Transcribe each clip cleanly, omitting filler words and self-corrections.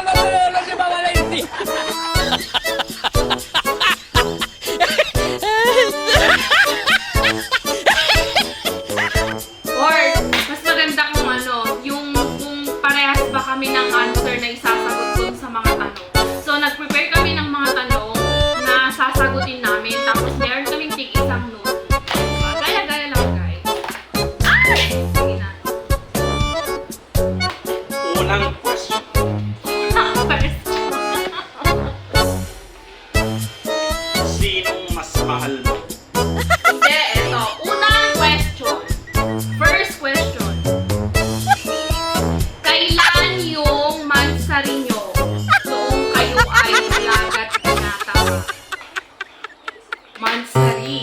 Los de Magalenti. Or, mas maganda kung ano, yung kung parehas ba kami ng answer na isasagot dun sa mga tanong. So, nag-prepare kami ng mga tanong na sasagutin namin. Tapos, meron kaming tig-isang note. Gaya-gaya lang, guys. Ay! Sige na. Unang question. Sinong mas mahal mo? Hindi, eto. Unang question. First question. Kailan yung mansari nyo noong kayo ay alagat tinatama? Mansari.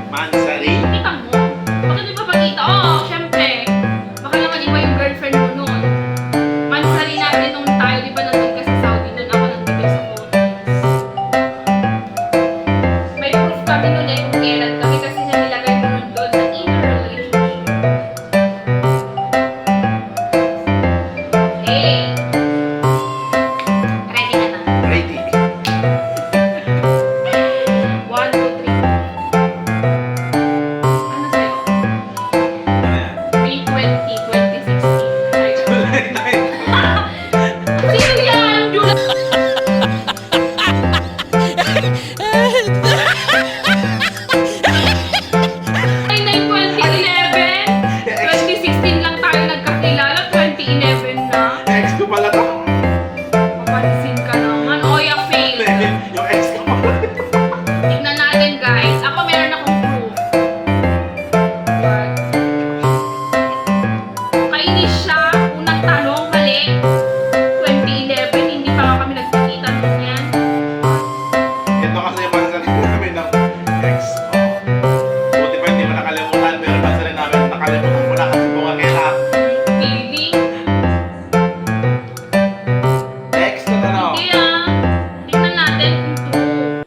Mansari? Kita mo? Bakit di ba pakita? Oo, syempre. Baka naman iba yung girlfriend mo noon. Mansari natin nung tayo, di ba nandun ka sa Saudi, noon ako nandun sa phone. May proof kami noon eh kung kailan kami kasi nilagay ko noon doon sa inner relationship. Hey! Ready ka na? Ready. 1, 2, 3. Ano sa'yo? Ano yan? May 20, 2016. Sa'yo. Sino yan? July? Ay, 2011? 2016 lang tayo nagkakilala, 2011 na. Ex ko pala to. Mapansin ka naman. Oya, fail. Yung ex ko pala. Tignan natin, guys. Ako meron akong proof. What? Kainis siya. Unang tanong, mali. 2011, hindi pa nga kami nagkikita nun yan. Ito kasi yung mansari namin ng ex ko. Buti pa hindi mo nakalimutan, pero mansari namin nakalimutan mo na kasi bungangera. Feeling. Next na tanong. Hindi ah. Tignan natin kung true.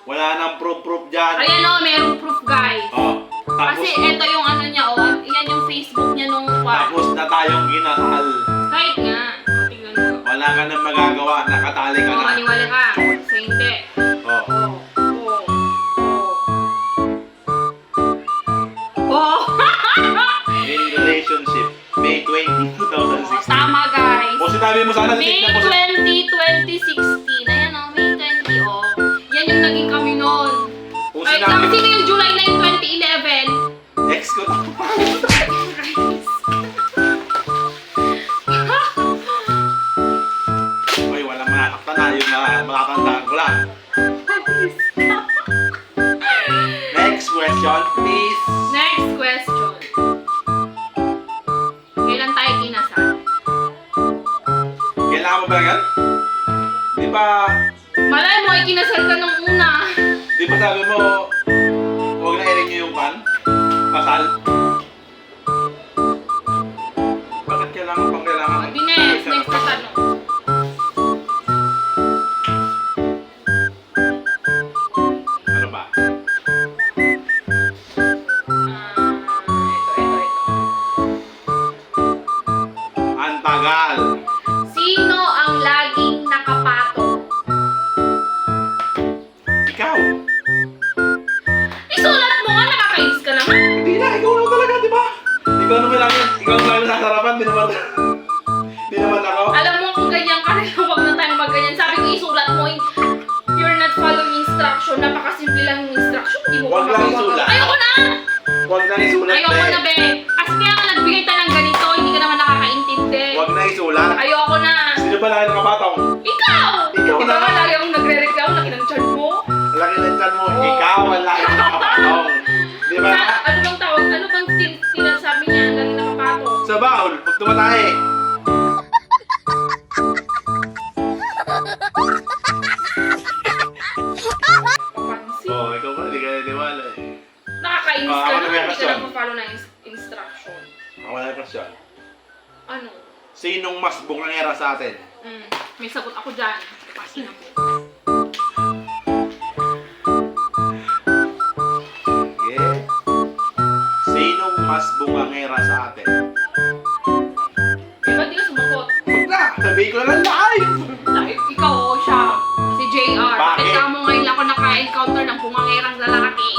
Wala nang proof dyan. Ayan o, merong proof, guys. Oh, tapos, Kasi ito yung ano niya, oh. Yan yung Facebook niya nung tapos na tayong kinasal. kahit nga. O, tignan mo. Wala ka nang magagawa, nakatali ka Oo, na. maniwala ka. Sa hindi. Oh. Oh. In relationship, May 20, 2016. Tama, guys. O sinabi mo sana, May titignan mo sa... 20, 2016. Ayan o, May 20, oh. Yan yung naging kami noon. Kung Ay, sinabi- sino yung July 9, 2011? Ex ko to. Uy, walang makakakta na. Yung makakandaan ko lang. Next question, please. Next question. Kailan tayo kinasal? Kailangan mo ba yan? Di ba, Malay mo, ikinasal ka nung una. di ba sabi mo, huwag na i-renew yung pan? Kasal? Bakit kailangan pang kailangan? Bines, next na tanong. Ano ba? Ito. Ang tagal. Sino ang laging nakapato? Ikaw. Isulat mo nga, nakakainis ka naman. Hindi na, ikaw lang talaga, di ba? Ikaw naman lang, ikaw lang sa harapan, di naman, di naman ako. Alam mo kung ganyan ka rin, huwag na tayong magganyan. Sabi ko, isulat mo, you're not following instruction. Napakasimple lang yung instruction. Hindi mo Huwag lang magawa. isulat. Ayoko na! Huwag na isulat, Ayoko na, be. Kasi kaya nga nagbigay tayo ng ganito, hindi ka naman nakakaintindi. Huwag na isulat. Ayoko na. Sino ba laki ng kapatong? Ikaw! Ikaw Di ba na. nga lagi akong nagre-reklamo, laki ng chan mo? Laki ng tiyan mo, Oo. ikaw ang laki ng kapatong. Di ba? Ano bang tawag? Ano bang sinasabi niya? Lagi nakapato. Sa baul, pag tumatahe. Papansin. Oo, ikaw ba? Hindi ka naniwala eh. Nakakainis Ah, ka ano na, ba yung hindi ka question? nagpa-follow ng instruction. Ako na yung question. Ano? Sinong mas bungangera sa atin? May sagot ako dyan. Kasi na po. Yeah. Sinong mas bungangera sa atin? Eh, ba't di ka sumagot? Huwag na! Sabihin ko na lang live. Live, ikaw o siya. Si JR. Bakit? Bakit ka mo ngayon ako naka-encounter ng pumangerang lalaki?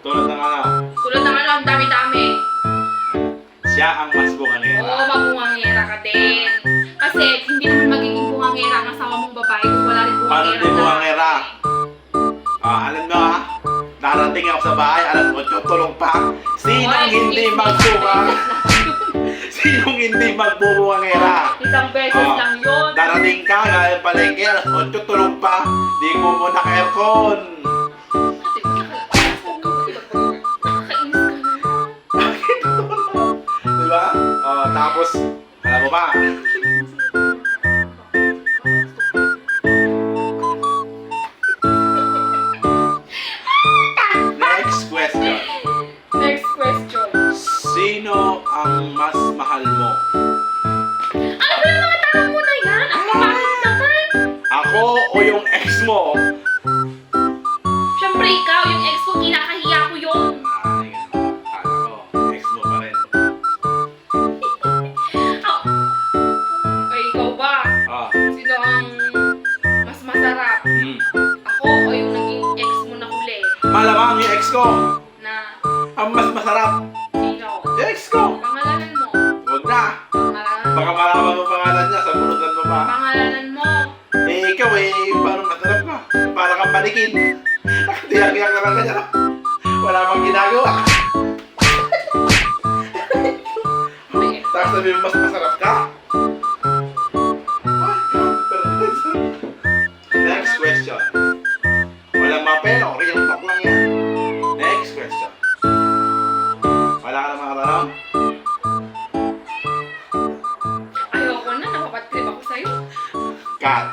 Tulad ng ano, Tulad ng ano, ang dami-dami. siya ang mas bungangera. Oo, mabungangera ka din. Kasi hindi naman magiging bungangera ang asawa mong babae kung wala rin Paano bungangera. di bungangera? Alam mo ha, darating ako sa bahay, alas 8, tulog pa. Sinong hindi magbungang? Sinong hindi magbubungangera? Isang beses Oh. lang yun. Darating ka, gaya palengke, alas 8, tulog pa. Di ko muna ka-aircon. Bakit? Diba? Tapos, alam mo ba? Next question. Next question. Sino ang mas mahal mo? Ano ba yung mga tanong mo na yan? Ang pangit naman. Ako o yung ex mo? Siyempre ikaw, yung ex ko, kinakahiya ko yun. Ay, kala ko, ex mo pa rin. Ay, ikaw ba? Ah, Sino ang mas masarap? Ako o yung naging ex mo na huli? Malamang yung ex ko. Na Ang mas masarap. sino? Yung ex ko. Pangalanan mo. Huwag na. Pangalanan mo. Baka malaman mo pangalan niya, sabunutan mo pa. Pangalanan mo. Ikaw parang masarap ka. Parang kang panikin. Nakatiyak-tiyak ka lang ganyan. Wala mang ginagawa. Tapos sabihin mo mas masarap ka? Next question. Walang mapelo, real talk lang yan. Next question. Wala ka na mga tanong? Ayoko na, napapad trip ako sa'yo. Cut.